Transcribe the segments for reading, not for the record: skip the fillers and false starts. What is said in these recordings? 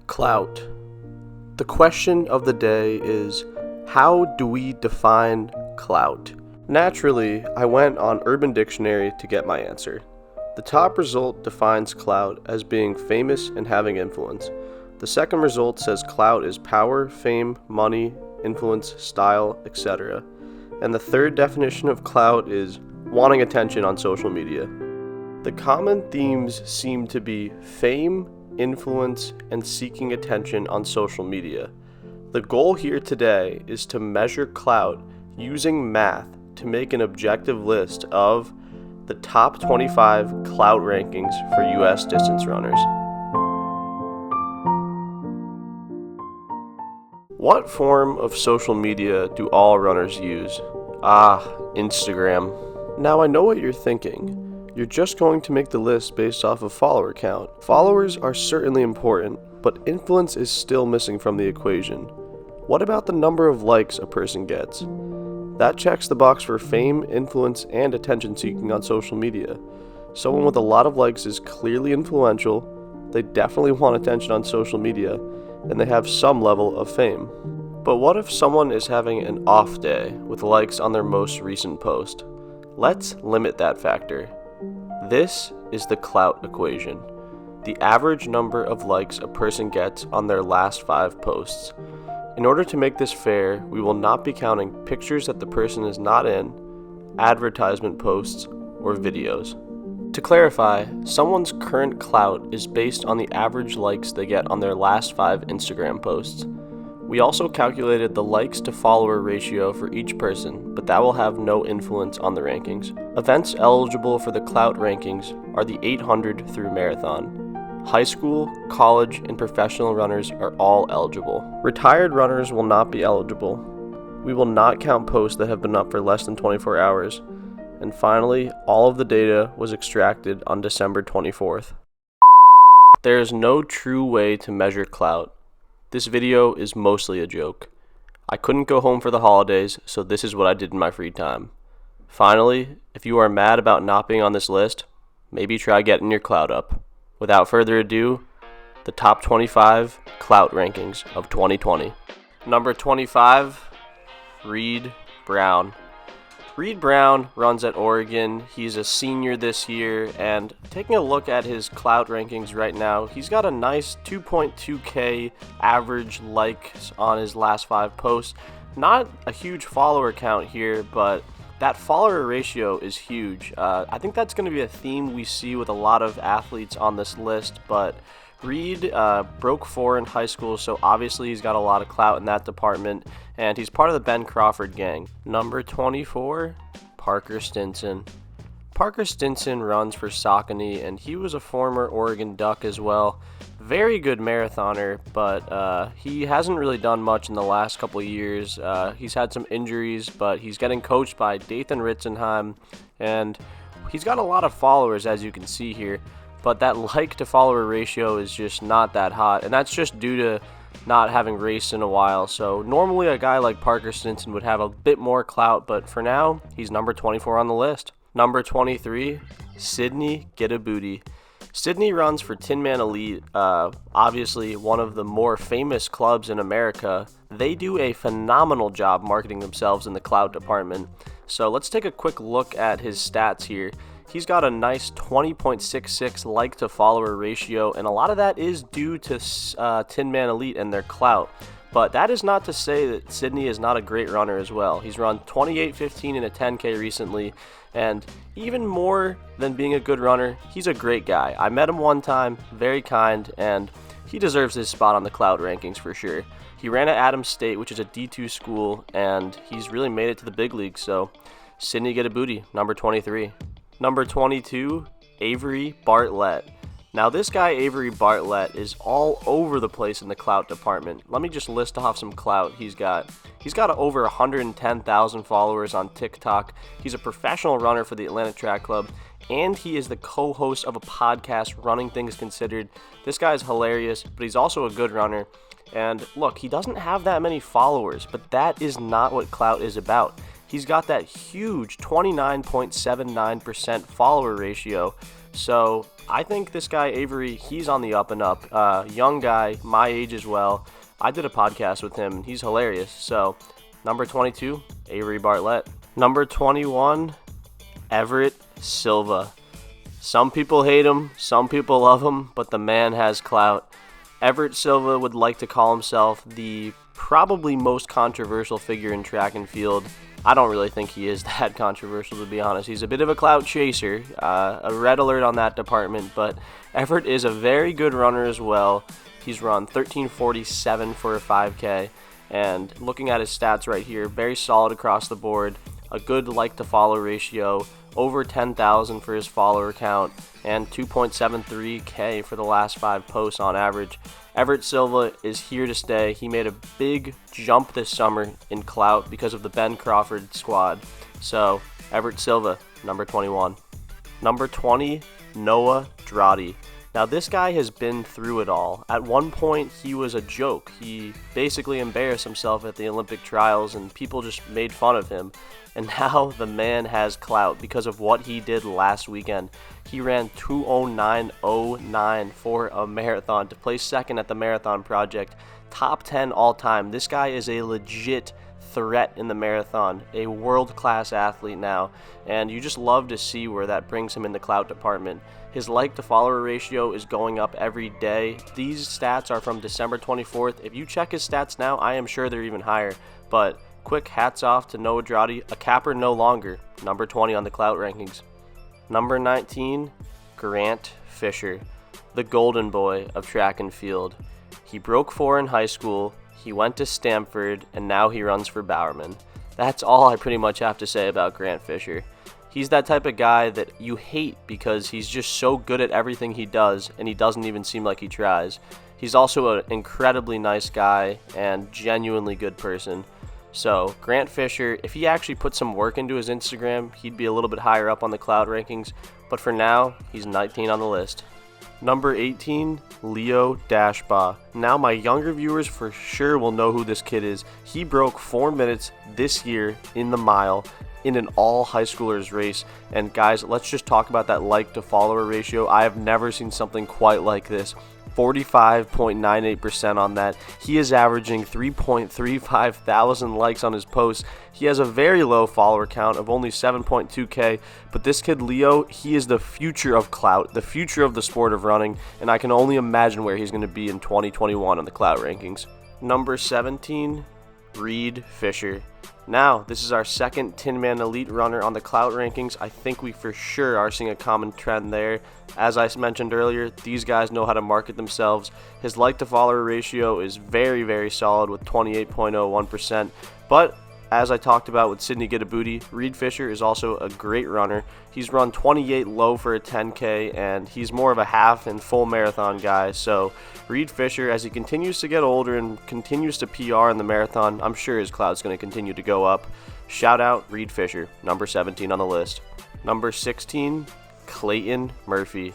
Clout. The question of the day is, how do we define clout? Naturally, I went on Urban Dictionary to get my answer. The top result defines clout as being famous and having influence. The second result says clout is power, fame, money, influence, style, etc. And the third definition of clout is wanting attention on social media. The common themes seem to be fame, influence, and seeking attention on social media. The goal here today is to measure clout using math to make an objective list of the top 25 clout rankings for US distance runners. What form of social media do all runners use? Instagram. Now I know what you're thinking. You're just going to make the list based off of follower count. Followers are certainly important, but influence is still missing from the equation. What about the number of likes a person gets? That checks the box for fame, influence, and attention seeking on social media. Someone with a lot of likes is clearly influential, they definitely want attention on social media, and they have some level of fame. But what if someone is having an off day with likes on their most recent post? Let's limit that factor. This is the clout equation, the average number of likes a person gets on their last 5 posts. In order to make this fair, we will not be counting pictures that the person is not in, advertisement posts, or videos. To clarify, someone's current clout is based on the average likes they get on their last 5 Instagram posts. We also calculated the likes to follower ratio for each person, but that will have no influence on the rankings. Events eligible for the Clout rankings are the 800 through marathon. High school, college, and professional runners are all eligible. Retired runners will not be eligible. We will not count posts that have been up for less than 24 hours. And finally, all of the data was extracted on December 24th. There is no true way to measure clout. This video is mostly a joke. I couldn't go home for the holidays, so this is what I did in my free time. Finally, if you are mad about not being on this list, maybe try getting your clout up. Without further ado, the top 25 clout rankings of 2020. Number 25, Reed Brown. Reed Brown runs at Oregon. He's a senior this year, and taking a look at his clout rankings right now, he's got a nice 2.2K average likes on his last 5 posts. Not a huge follower count here, but that follower ratio is huge. I think that's going to be a theme we see with a lot of athletes on this list, but Reed broke 4 in high school, so obviously he's got a lot of clout in that department, and he's part of the Ben Crawford gang. Number 24, Parker Stinson. Parker Stinson runs for Saucony, and he was a former Oregon Duck as well. Very good marathoner, but he hasn't really done much in the last couple of years. He's had some injuries, but he's getting coached by Dathan Ritzenheim, and he's got a lot of followers, as you can see here. But that like to follower ratio is just not that hot, and that's just due to not having raced in a while. So normally a guy like Parker Stinson would have a bit more clout, but for now, he's number 24 on the list. Number 23, Sydney Get a Booty. Sydney runs for Tin Man Elite, obviously one of the more famous clubs in America. They do a phenomenal job marketing themselves in the clout department. So let's take a quick look at his stats here. He's got a nice 20.66 like to follower ratio, and a lot of that is due to Tin Man Elite and their clout. But that is not to say that Sydney is not a great runner as well. He's run 28:15 in a 10K recently, and even more than being a good runner, he's a great guy. I met him one time, very kind, and he deserves his spot on the clout rankings for sure. He ran at Adams State, which is a D2 school, and he's really made it to the big leagues, so Sydney Get a Booty, number 23. Number 22, Avery Bartlett. Now this guy, Avery Bartlett, is all over the place in the clout department. Let me just list off some clout he's got. He's got over 110,000 followers on TikTok. He's a professional runner for the Atlanta Track Club, and he is the co-host of a podcast, Running Things Considered. This guy is hilarious, but he's also a good runner. And look, he doesn't have that many followers, but that is not what clout is about. He's got that huge 29.79% follower ratio. So I think this guy, Avery, he's on the up and up. Young guy, my age as well. I did a podcast with him, and he's hilarious. So number 22, Avery Bartlett. Number 21, Everett Silva. Some people hate him, some people love him, but the man has clout. Everett Silva would like to call himself the probably most controversial figure in track and field. I don't really think he is that controversial, to be honest. He's a bit of a clout chaser, a red alert on that department, but Everett is a very good runner as well. He's run 13:47 for a 5K, and looking at his stats right here, very solid across the board, a good like-to-follow ratio, over 10,000 for his follower count, and 2.73K for the last 5 posts on average. Everett Silva is here to stay. He made a big jump this summer in clout because of the Ben Crawford squad. So, Everett Silva, number 21. Number 20, Noah Drott. Now, this guy has been through it all. At one point, he was a joke. He basically embarrassed himself at the Olympic trials, and people just made fun of him. And now the man has clout because of what he did last weekend. He ran 2:09.09 for a marathon to place second at the Marathon Project. Top 10 all time. This guy is a legit threat in the marathon, a world-class athlete now, and you just love to see where that brings him in the clout department. His like-to-follower ratio is going up every day. These stats are from December 24th. If you check his stats now, I am sure they're even higher, but quick hats off to Noah Drott, a capper no longer, number 20 on the clout rankings. Number 19, Grant Fisher, the golden boy of track and field. He broke 4 in high school, he went to Stanford, and now he runs for Bowerman. That's all I pretty much have to say about Grant Fisher. He's that type of guy that you hate because he's just so good at everything he does, and he doesn't even seem like he tries. He's also an incredibly nice guy and genuinely good person. So, Grant Fisher, if he actually put some work into his Instagram, he'd be a little bit higher up on the clout rankings, but for now, he's 19 on the list. Number 18, Leo Dashbah. Now my younger viewers for sure will know who this kid is. He broke 4 minutes this year in the mile in an all high schoolers race. And guys, let's just talk about that like to follower ratio. I have never seen something quite like this. 45.98% on that. He is averaging 3.35 thousand likes on his posts. He has a very low follower count of only 7.2K, but this kid Leo, he is the future of clout, the future of the sport of running, and I can only imagine where he's going to be in 2021 on the clout rankings. Number 17, Reed Fisher. Now, this is our second Tin Man Elite runner on the clout rankings. I think we for sure are seeing a common trend there. As I mentioned earlier, these guys know how to market themselves. His like-to-follower ratio is very, very solid with 28.01%. But as I talked about with Sydney Gidabooty, Reed Fisher is also a great runner. He's run 28 low for a 10K, and he's more of a half and full marathon guy. So Reed Fisher, as he continues to get older and continues to PR in the marathon, I'm sure his clout's going to continue to go up. Shout out Reed Fisher, number 17 on the list. Number 16, Clayton Murphy.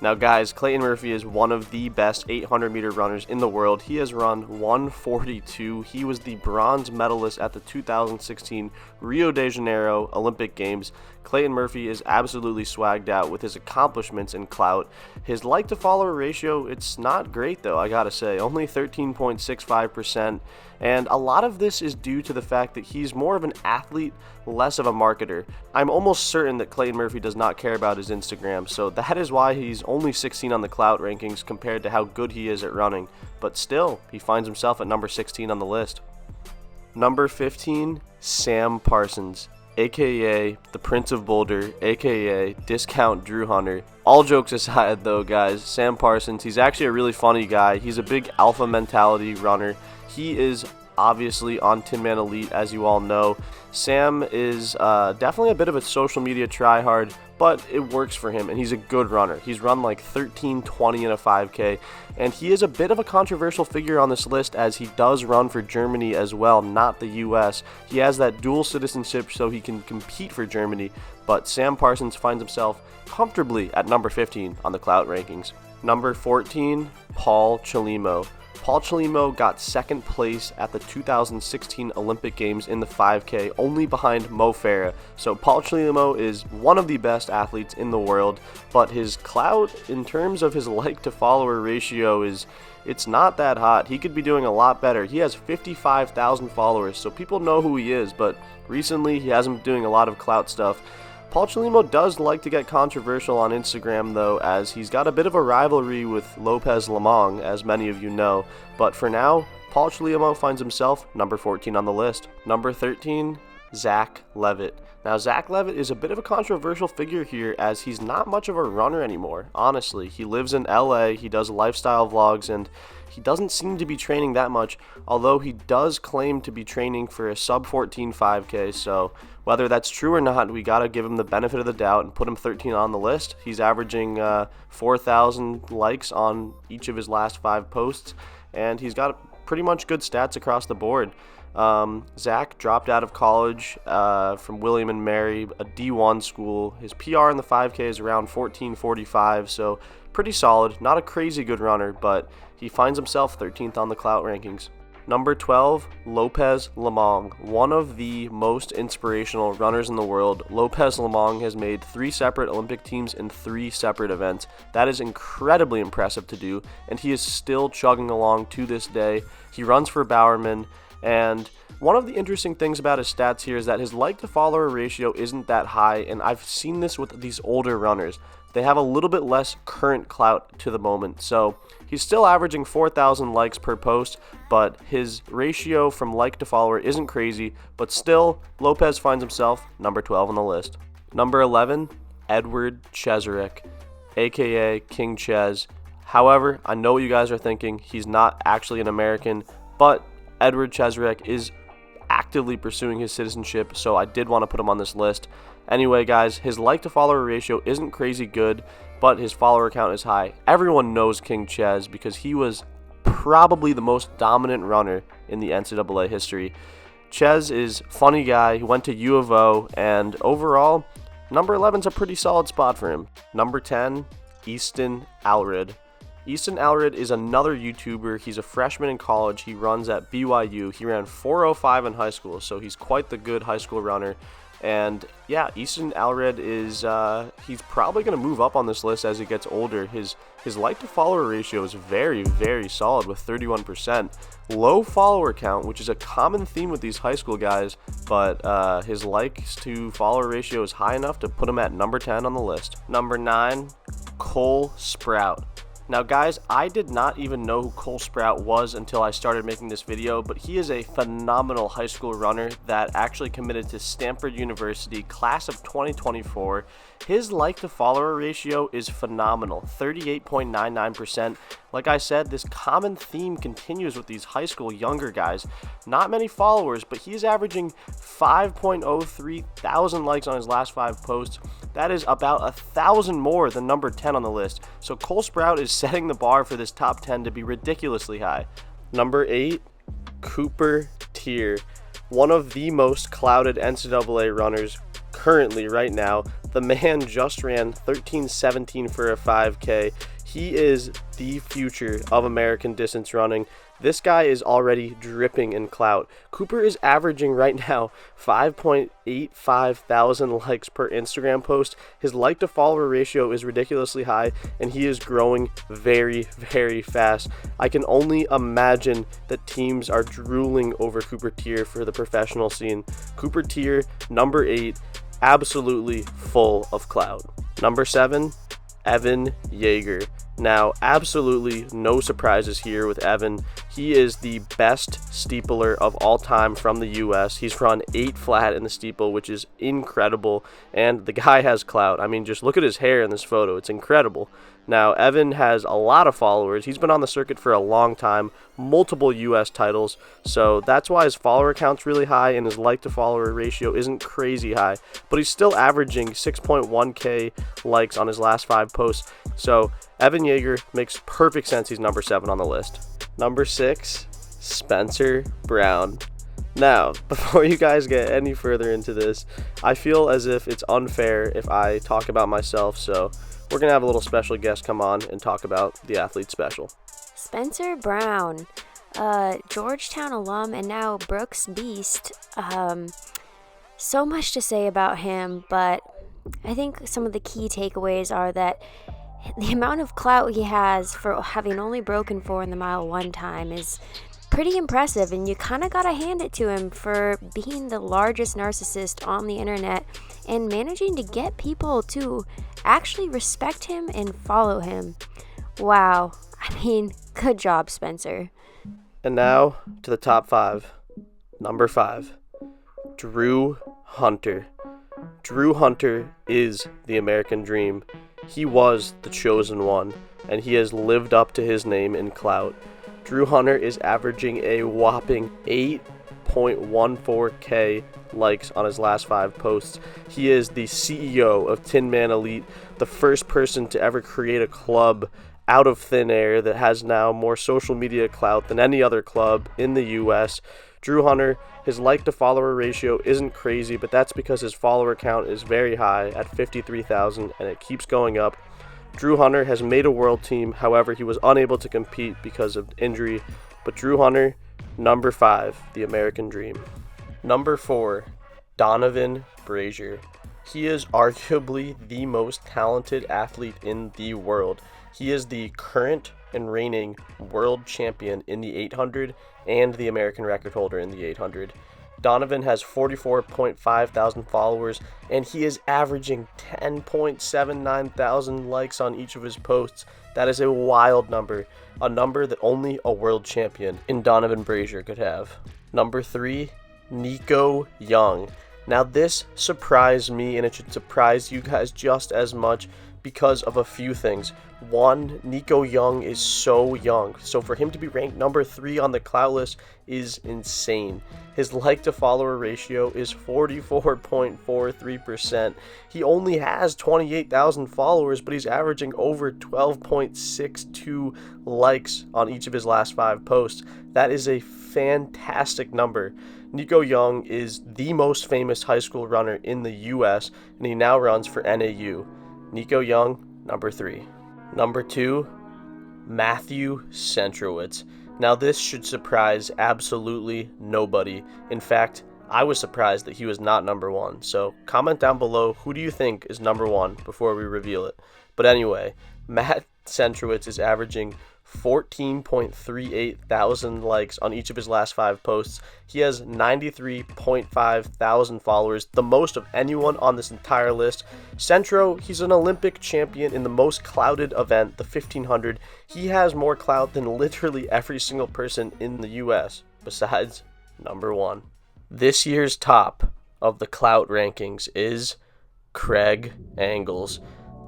Now guys, Clayton Murphy is one of the best 800-meter runners in the world. He has run 1:42. He was the bronze medalist at the 2016 Rio de Janeiro Olympic Games. Clayton Murphy is absolutely swagged out with his accomplishments in clout. His like-to-follower ratio, it's not great though, I gotta say. Only 13.65%. And a lot of this is due to the fact that he's more of an athlete, less of a marketer. I'm almost certain that Clayton Murphy does not care about his Instagram, so that is why he's only 16 on the clout rankings compared to how good he is at running. But still, he finds himself at number 16 on the list. Number 15, Sam Parsons, aka the Prince of Boulder, aka Discount Drew Hunter. All jokes aside though, guys, Sam Parsons, he's actually a really funny guy. He's a big alpha mentality runner. He is obviously on Tin Man Elite, as you all know. Sam is definitely a bit of a social media tryhard, but it works for him, and he's a good runner. He's run like 13:20 in a 5K, and he is a bit of a controversial figure on this list as he does run for Germany as well, not the US. He has that dual citizenship so he can compete for Germany, but Sam Parsons finds himself comfortably at number 15 on the clout rankings. Number 14, Paul Chelimo. Paul Chelimo got second place at the 2016 Olympic Games in the 5K, only behind Mo Farah. So Paul Chelimo is one of the best athletes in the world, but his clout in terms of his like to follower ratio it's not that hot. He could be doing a lot better. He has 55,000 followers, so people know who he is, but recently he hasn't been doing a lot of clout stuff. Paul Chelimo does like to get controversial on Instagram though, as he's got a bit of a rivalry with Lopez Lemong, as many of you know. But for now, Paul Chelimo finds himself number 14 on the list. Number 13, Zach Levitt. Now Zach Levitt is a bit of a controversial figure here, as he's not much of a runner anymore, honestly. He lives in LA, he does lifestyle vlogs, and he doesn't seem to be training that much, although he does claim to be training for a sub 14 5K, so whether that's true or not, we gotta give him the benefit of the doubt and put him 13 on the list. He's averaging 4,000 likes on each of his last 5 posts, and he's got pretty much good stats across the board. Zach dropped out of college from William and Mary, a D1 school. His PR in the 5K is around 14:45, so pretty solid. Not a crazy good runner, but he finds himself 13th on the Clout rankings. Number 12, Lopez Lemong, one of the most inspirational runners in the world. Lopez Lemong has made 3 separate Olympic teams in 3 separate events. That is incredibly impressive to do, and he is still chugging along to this day. He runs for Bowerman, and one of the interesting things about his stats here is that his like to follower ratio isn't that high, and I've seen this with these older runners. They have a little bit less current clout to the moment, so he's still averaging 4,000 likes per post, but his ratio from like to follower isn't crazy, but still, Lopez finds himself number 12 on the list. Number 11, Edward Cheserek, aka King Ches. However, I know what you guys are thinking, he's not actually an American, but Edward Cheserek is actively pursuing his citizenship, so I did want to put him on this list. Anyway, guys, his like to follower ratio isn't crazy good, but his follower count is high. Everyone knows King Ches because he was probably the most dominant runner in the NCAA history. Ches is a funny guy. He went to U of O, and overall, number 11 is a pretty solid spot for him. Number 10, Easton Allred. Easton Allred is another YouTuber. He's a freshman in college. He runs at BYU. He ran 4:05 in high school, so he's quite the good high school runner. And yeah, Easton Allred is he's probably going to move up on this list as he gets older. His like to follower ratio is very, very solid with 31%. Low follower count, which is a common theme with these high school guys, but his likes to follower ratio is high enough to put him at number 10 on the list. Number 9, Cole Sprout. Now guys, I did not even know who Cole Sprout was until I started making this video, but he is a phenomenal high school runner that actually committed to Stanford University, class of 2024. His like to follower ratio is phenomenal, 38.99%. Like I said, this common theme continues with these high school younger guys. Not many followers, but he's averaging 5.03 thousand likes on his last 5 posts. That is about 1,000 more than number 10 on the list. So Cole Sprout is setting the bar for this top 10 to be ridiculously high. Number 8, Cooper Teare, one of the most clouded NCAA runners currently right now. The man just ran 13:17 for a 5K. He is the future of American distance running. This guy is already dripping in clout. Cooper is averaging right now 5.85 thousand likes per Instagram post. His like to follower ratio is ridiculously high, and he is growing very, very fast. I can only imagine that teams are drooling over Cooper Teare for the professional scene. Cooper Teare, number 8, absolutely full of clout. Number 7, Evan Yeager. Now, absolutely no surprises here with Evan. He is the best steepler of all time from the US. He's run 8 flat in the steeple, which is incredible, and the guy has clout. I mean, just look at his hair in this photo. It's incredible. Now, Evan has a lot of followers. He's been on the circuit for a long time, multiple US titles, so that's why his follower count's really high and his like to follower ratio isn't crazy high, but he's still averaging 6.1k likes on his last 5 posts. So Evan Yeager makes perfect sense. He's number 7 on the list. Number 6, Spencer Brown. Now, before you guys get any further into this, I feel as if it's unfair if I talk about myself, so we're going to have a little special guest come on and talk about the athlete special. Spencer Brown, Georgetown alum and now Brooks Beast. So much to say about him, but I think some of the key takeaways are that the amount of clout he has for having only broken 4 in the mile one time is pretty impressive, and you kind of gotta hand it to him for being the largest narcissist on the internet and managing to get people to actually respect him and follow him. Wow. I mean, good job, Spencer. And now to the top 5. Number 5, Drew Hunter. Drew Hunter is the American dream. He was the chosen one, and he has lived up to his name in clout. Drew Hunter is averaging a whopping 8.14k likes on his last 5 posts. He is the CEO of Tin Man Elite, the first person to ever create a club out of thin air that has now more social media clout than any other club in the US. Drew Hunter, his like to follower ratio isn't crazy, but that's because his follower count is very high at 53,000 and it keeps going up. Drew Hunter has made a world team, however, he was unable to compete because of injury. But Drew Hunter, number 5, the American dream. Number 4, Donovan Brazier. He is arguably the most talented athlete in the world. He is the current and reigning world champion in the 800 and the American record holder in the 800. Donovan has 44.5 thousand followers, and he is averaging 10.79 thousand likes on each of his posts. That is a wild number, a number that only a world champion in Donovan Brazier could have. Number 3, Nico Young. Now this surprised me, and it should surprise you guys just as much because of a few things. One, Nico Young is so young, so for him to be ranked number 3 on the clout list is insane. His like to follower ratio is 44.43%. He only has 28,000 followers, but he's averaging over 12.62 likes on each of his last 5 posts. That is a fantastic number. Nico Young is the most famous high school runner in the US, and he now runs for NAU. Nico Young, number 3. Number 2, Matthew Centrowitz. Now this should surprise absolutely nobody. In fact, I was surprised that he was not number 1. So comment down below, who do you think is number 1 before we reveal it. But anyway, Matt Centrowitz is averaging 14.38 thousand likes on each of his last 5 posts. He has 93.5 thousand followers, the most of anyone on this entire list. Centro, he's an Olympic champion in the most clouted event, the 1500. He has more clout than literally every single person in the US, besides number 1. This year's top of the clout rankings is Craig Angles.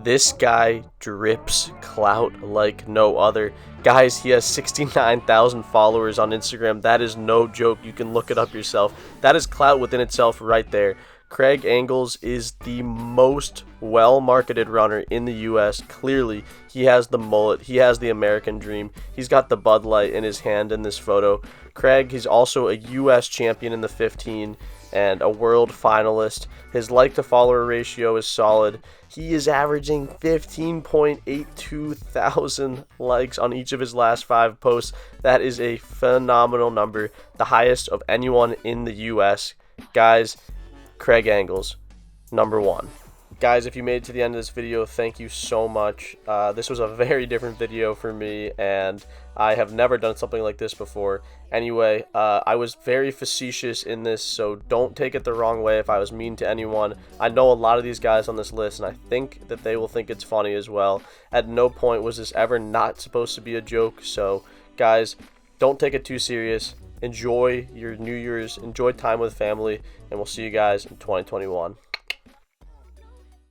This guy drips clout like no other. Guys, he has 69,000 followers on Instagram. That is no joke. You can look it up yourself. That is clout within itself right there. Craig Angles is the most well-marketed runner in the US. Clearly, he has the mullet. He has the American dream. He's got the Bud Light in his hand in this photo. Craig, he's also a US champion in the 15 and a world finalist. His like-to-follower ratio is solid. He is averaging 15.82 thousand likes on each of his last 5 posts. That is a phenomenal number, the highest of anyone in the US. Guys, Craig Angles, number 1. Guys, if you made it to the end of this video, thank you so much. This was a very different video for me, and I have never done something like this before. Anyway, I was very facetious in this, so don't take it the wrong way if I was mean to anyone. I know a lot of these guys on this list, and I think that they will think it's funny as well. At no point was this ever not supposed to be a joke, so guys, don't take it too serious. Enjoy your New Year's, enjoy time with family, and we'll see you guys in 2021.